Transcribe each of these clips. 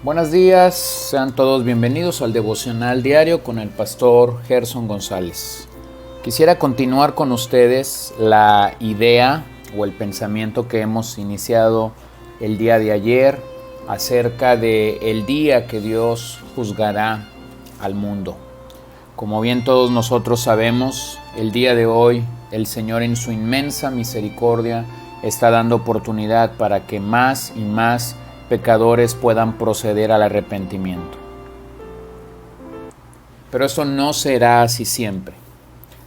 Buenos días, sean todos bienvenidos al devocional diario con el pastor Gerson González. Quisiera continuar con ustedes la idea o el pensamiento que hemos iniciado el día de ayer acerca del día que Dios juzgará al mundo. Como bien todos nosotros sabemos, el día de hoy el Señor en su inmensa misericordia está dando oportunidad para que más y más pecadores puedan proceder al arrepentimiento. Pero eso no será así siempre.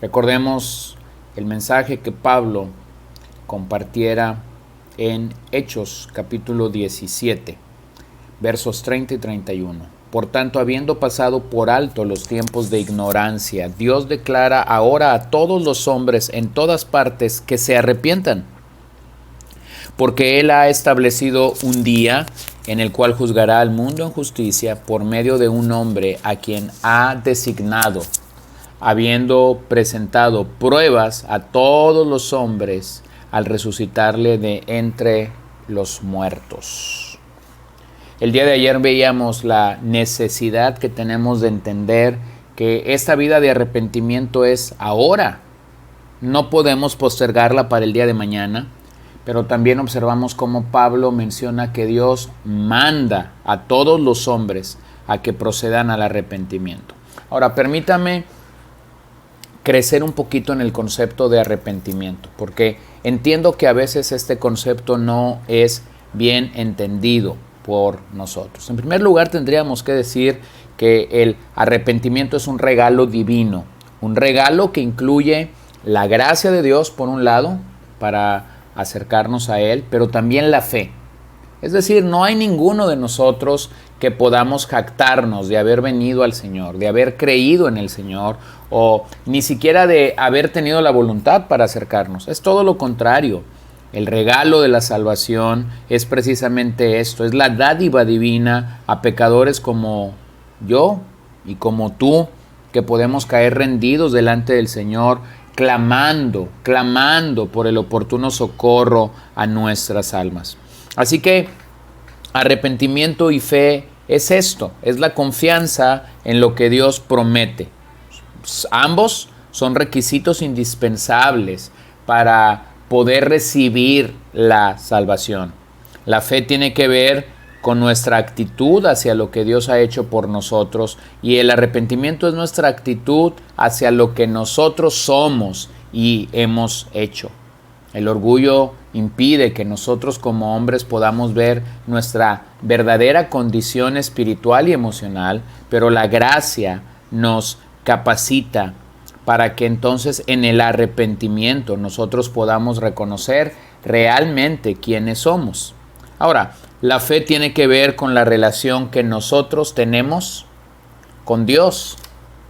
Recordemos el mensaje que Pablo compartiera en Hechos capítulo 17, versos 30 y 31. Por tanto, habiendo pasado por alto los tiempos de ignorancia, Dios declara ahora a todos los hombres en todas partes que se arrepientan, porque Él ha establecido un día en el cual juzgará al mundo en justicia por medio de un hombre a quien ha designado, habiendo presentado pruebas a todos los hombres al resucitarle de entre los muertos. El día de ayer veíamos la necesidad que tenemos de entender que esta vida de arrepentimiento es ahora. No podemos postergarla para el día de mañana. Pero también observamos cómo Pablo menciona que Dios manda a todos los hombres a que procedan al arrepentimiento. Ahora, permítame crecer un poquito en el concepto de arrepentimiento, porque entiendo que a veces este concepto no es bien entendido por nosotros. En primer lugar, tendríamos que decir que el arrepentimiento es un regalo divino, un regalo que incluye la gracia de Dios, por un lado, para acercarnos a Él, pero también la fe. Es decir, no hay ninguno de nosotros que podamos jactarnos de haber venido al Señor, de haber creído en el Señor, o ni siquiera de haber tenido la voluntad para acercarnos. Es todo lo contrario. El regalo de la salvación es precisamente esto, es la dádiva divina a pecadores como yo y como tú, que podemos caer rendidos delante del Señor, clamando por el oportuno socorro a nuestras almas. Así que arrepentimiento y fe es esto, es la confianza en lo que Dios promete. Ambos son requisitos indispensables para poder recibir la salvación. La fe tiene que ver con nuestra actitud hacia lo que Dios ha hecho por nosotros, y el arrepentimiento es nuestra actitud hacia lo que nosotros somos y hemos hecho. El orgullo impide que nosotros como hombres podamos ver nuestra verdadera condición espiritual y emocional, pero la gracia nos capacita para que entonces en el arrepentimiento nosotros podamos reconocer realmente quiénes somos. Ahora, la fe tiene que ver con la relación que nosotros tenemos con Dios.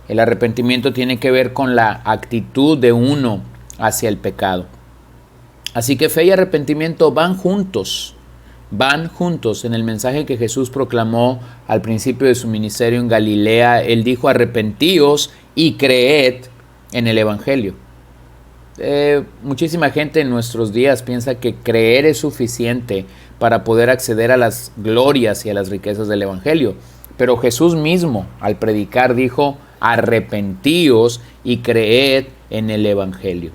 El arrepentimiento tiene que ver con la actitud de uno hacia el pecado. Así que fe y arrepentimiento van juntos. En el mensaje que Jesús proclamó al principio de su ministerio en Galilea. Él dijo: arrepentíos y creed en el Evangelio. Muchísima gente en nuestros días piensa que creer es suficiente para poder acceder a las glorias y a las riquezas del Evangelio. Pero Jesús mismo, al predicar, dijo: arrepentíos y creed en el Evangelio.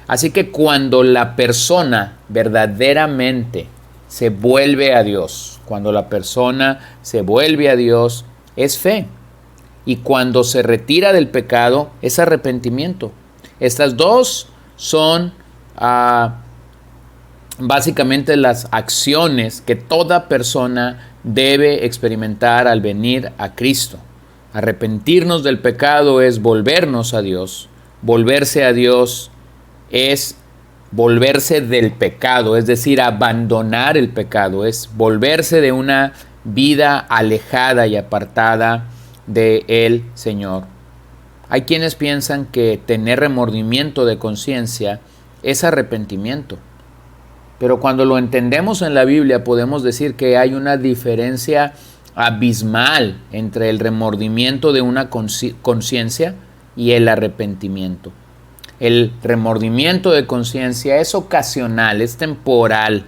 Así que cuando la persona verdaderamente se vuelve a Dios, es fe. Y cuando se retira del pecado, es arrepentimiento. Estas dos son básicamente las acciones que toda persona debe experimentar al venir a Cristo. Arrepentirnos del pecado es volvernos a Dios. Volverse a Dios es volverse del pecado, es decir, abandonar el pecado, es volverse de una vida alejada y apartada del Señor. Hay quienes piensan que tener remordimiento de conciencia es arrepentimiento. Pero cuando lo entendemos en la Biblia, podemos decir que hay una diferencia abismal entre el remordimiento de una conciencia y el arrepentimiento. El remordimiento de conciencia es ocasional, es temporal,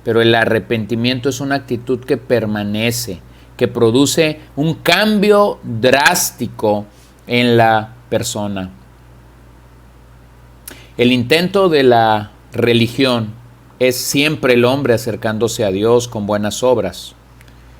pero el arrepentimiento es una actitud que permanece, que produce un cambio drástico en la persona. El intento de la religión es siempre el hombre acercándose a Dios con buenas obras.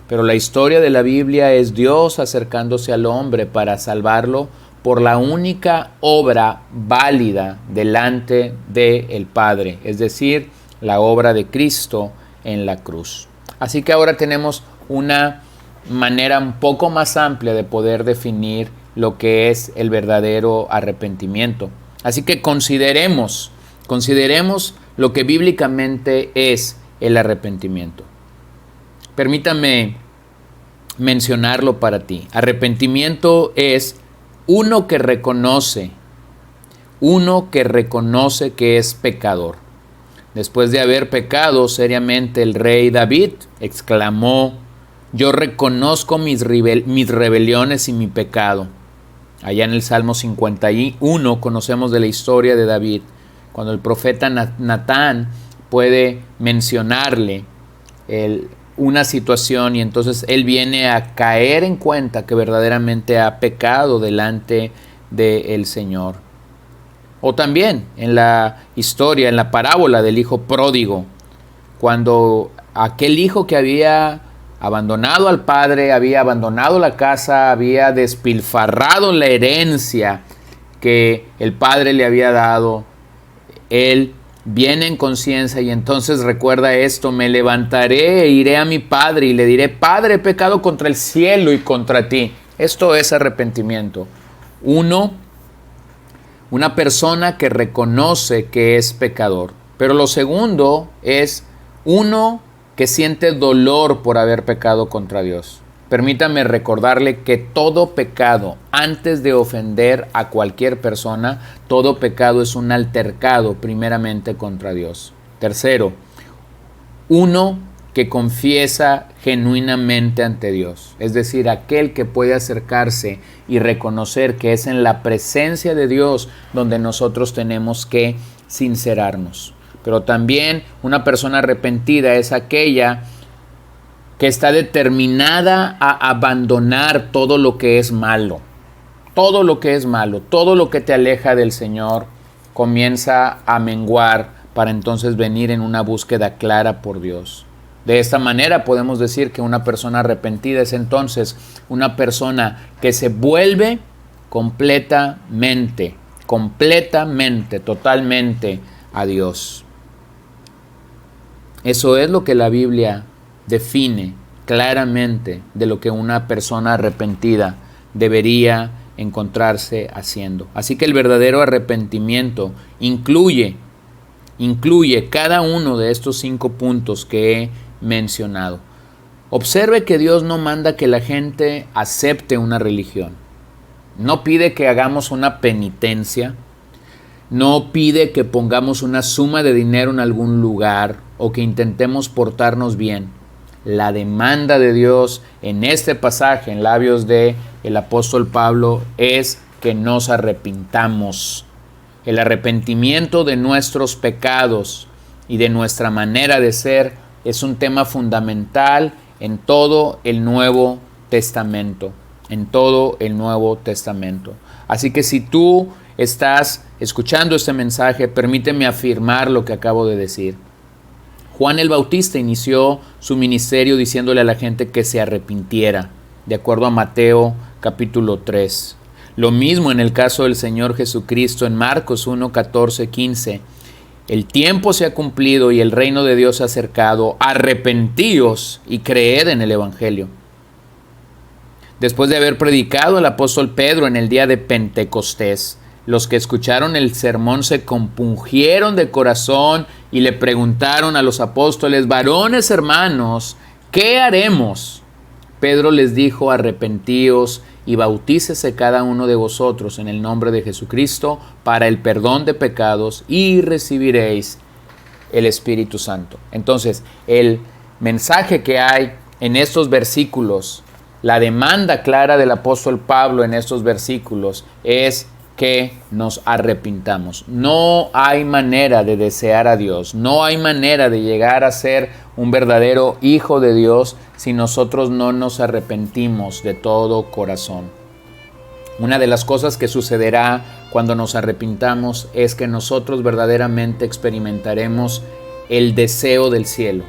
Pero la historia de la Biblia es Dios acercándose al hombre para salvarlo por la única obra válida delante del Padre, es decir, la obra de Cristo en la cruz. Así que ahora tenemos una manera un poco más amplia de poder definir lo que es el verdadero arrepentimiento. Así que consideremos lo que bíblicamente es el arrepentimiento. Permítame mencionarlo para ti. Arrepentimiento es uno que reconoce que es pecador. Después de haber pecado seriamente, el rey David exclamó: yo reconozco mis rebeliones y mi pecado. Allá en el Salmo 51 conocemos de la historia de David, cuando el profeta Natán puede mencionarle una situación y entonces él viene a caer en cuenta que verdaderamente ha pecado delante del Señor. O también en la historia, en la parábola del hijo pródigo, cuando aquel hijo que había abandonado al padre, había abandonado la casa, había despilfarrado la herencia que el padre le había dado, él viene en conciencia y entonces recuerda esto: me levantaré e iré a mi padre y le diré: Padre, he pecado contra el cielo y contra ti. Esto es arrepentimiento. Una persona que reconoce que es pecador. Pero lo segundo es uno que siente dolor por haber pecado contra Dios. Permítame recordarle que todo pecado, antes de ofender a cualquier persona, todo pecado es un altercado primeramente contra Dios. Tercero, uno que confiesa genuinamente ante Dios, es decir, aquel que puede acercarse y reconocer que es en la presencia de Dios donde nosotros tenemos que sincerarnos. Pero también una persona arrepentida es aquella que está determinada a abandonar todo lo que es malo. Todo lo que es malo, todo lo que te aleja del Señor, comienza a menguar para entonces venir en una búsqueda clara por Dios. De esta manera podemos decir que una persona arrepentida es entonces una persona que se vuelve completamente, totalmente a Dios. Eso es lo que la Biblia define claramente de lo que una persona arrepentida debería encontrarse haciendo. Así que el verdadero arrepentimiento incluye cada uno de estos 5 puntos que he mencionado. Observe que Dios no manda que la gente acepte una religión. No pide que hagamos una penitencia. No pide que pongamos una suma de dinero en algún lugar o que intentemos portarnos bien. La demanda de Dios en este pasaje, en labios del apóstol Pablo, es que nos arrepintamos. El arrepentimiento de nuestros pecados y de nuestra manera de ser es un tema fundamental en todo el Nuevo Testamento. Así que si tú estás escuchando este mensaje, permíteme afirmar lo que acabo de decir. Juan el Bautista inició su ministerio diciéndole a la gente que se arrepintiera, de acuerdo a Mateo capítulo 3. Lo mismo en el caso del Señor Jesucristo en Marcos 1, 14, 15. El tiempo se ha cumplido y el reino de Dios se ha acercado. Arrepentíos y creed en el Evangelio. Después de haber predicado el apóstol Pedro en el día de Pentecostés, los que escucharon el sermón se compungieron de corazón y le preguntaron a los apóstoles: varones hermanos, ¿qué haremos? Pedro les dijo: arrepentíos y bautícese cada uno de vosotros en el nombre de Jesucristo para el perdón de pecados y recibiréis el Espíritu Santo. Entonces, el mensaje que hay en estos versículos, la demanda clara del apóstol Pablo en estos versículos es que nos arrepintamos. No hay manera de desear a Dios, no hay manera de llegar a ser un verdadero hijo de Dios si nosotros no nos arrepentimos de todo corazón. Una de las cosas que sucederá cuando nos arrepintamos es que nosotros verdaderamente experimentaremos el deseo del cielo.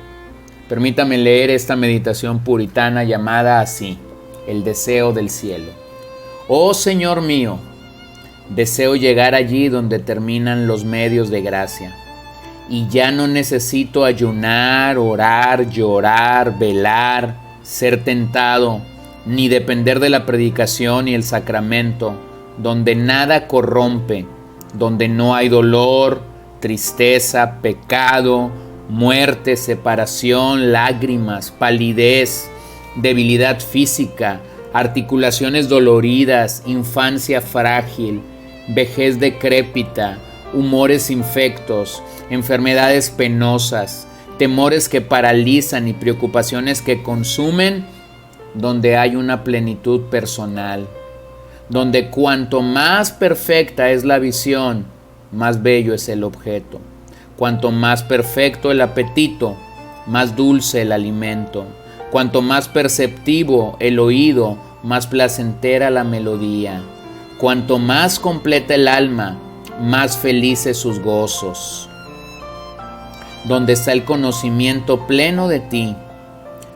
Permítame leer esta meditación puritana llamada así: el deseo del cielo. Oh Señor mío, deseo llegar allí donde terminan los medios de gracia, y ya no necesito ayunar, orar, llorar, velar, ser tentado, ni depender de la predicación y el sacramento, donde nada corrompe, donde no hay dolor, tristeza, pecado, muerte, separación, lágrimas, palidez, debilidad física, articulaciones doloridas, infancia frágil, vejez decrépita, humores infectos, enfermedades penosas, temores que paralizan y preocupaciones que consumen, donde hay una plenitud personal, donde cuanto más perfecta es la visión, más bello es el objeto, cuanto más perfecto el apetito, más dulce el alimento, cuanto más perceptivo el oído, más placentera la melodía, cuanto más completa el alma, más felices sus gozos, donde está el conocimiento pleno de ti.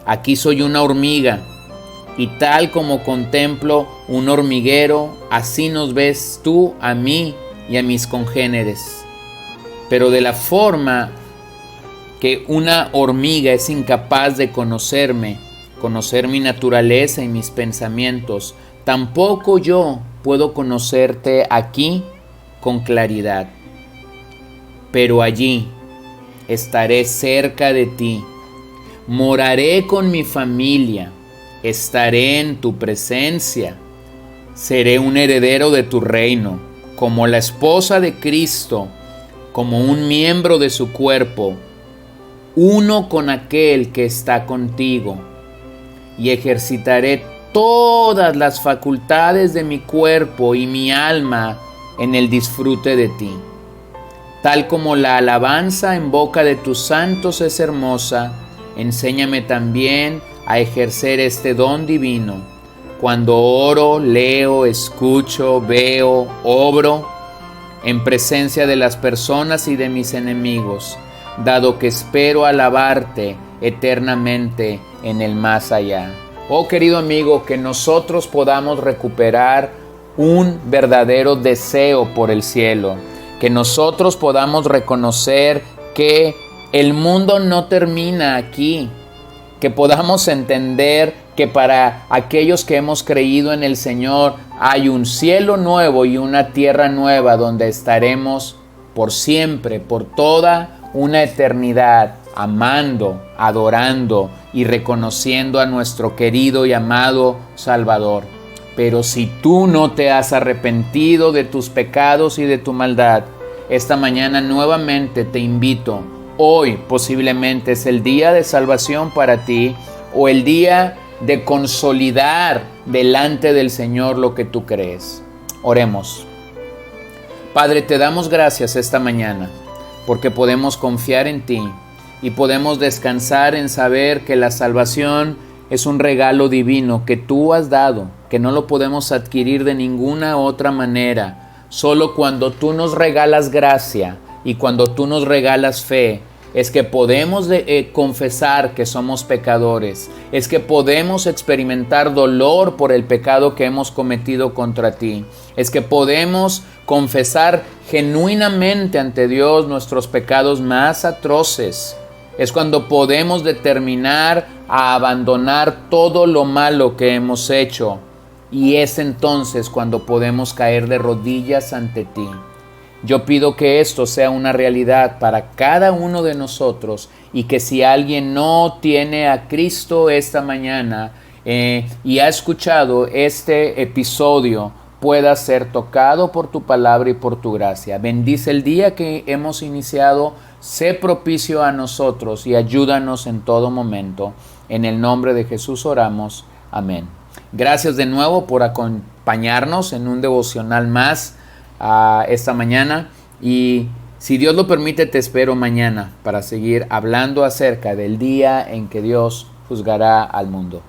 Aquí soy una hormiga, y tal como contemplo un hormiguero, así nos ves tú a mí y a mis congéneres. Pero de la forma que una hormiga es incapaz de conocerme, conocer mi naturaleza y mis pensamientos, tampoco yo puedo conocerte aquí con claridad. Pero allí estaré cerca de ti, moraré con mi familia, estaré en tu presencia, seré un heredero de tu reino, como la esposa de Cristo, como un miembro de su cuerpo, uno con aquel que está contigo, y ejercitaré todas las facultades de mi cuerpo y mi alma en el disfrute de ti. Tal como la alabanza en boca de tus santos es hermosa, enséñame también a ejercer este don divino. Cuando oro, leo, escucho, veo, obro, en presencia de las personas y de mis enemigos, dado que espero alabarte eternamente en el más allá. Oh querido amigo, que nosotros podamos recuperar un verdadero deseo por el cielo, que nosotros podamos reconocer que el mundo no termina aquí, que podamos entender que para aquellos que hemos creído en el Señor hay un cielo nuevo y una tierra nueva donde estaremos por siempre, por toda una eternidad, amando, adorando y reconociendo a nuestro querido y amado Salvador. Pero si tú no te has arrepentido de tus pecados y de tu maldad, esta mañana nuevamente te invito. Hoy posiblemente es el día de salvación para ti, o el día de consolidar delante del Señor lo que tú crees. Oremos. Padre, te damos gracias esta mañana porque podemos confiar en ti y podemos descansar en saber que la salvación es un regalo divino que tú has dado, que no lo podemos adquirir de ninguna otra manera. Solo cuando tú nos regalas gracia y cuando tú nos regalas fe, es que podemos confesar que somos pecadores, es que podemos experimentar dolor por el pecado que hemos cometido contra ti, es que podemos confesar genuinamente ante Dios nuestros pecados más atroces. Es cuando podemos determinar a abandonar todo lo malo que hemos hecho, y es entonces cuando podemos caer de rodillas ante ti. Yo pido que esto sea una realidad para cada uno de nosotros, y que si alguien no tiene a Cristo esta mañana y ha escuchado este episodio, pueda ser tocado por tu palabra y por tu gracia. Bendice el día que hemos iniciado, sé propicio a nosotros y ayúdanos en todo momento. En el nombre de Jesús oramos. Amén. Gracias de nuevo por acompañarnos en un devocional más. esta mañana y si Dios lo permite te espero mañana para seguir hablando acerca del día en que Dios juzgará al mundo.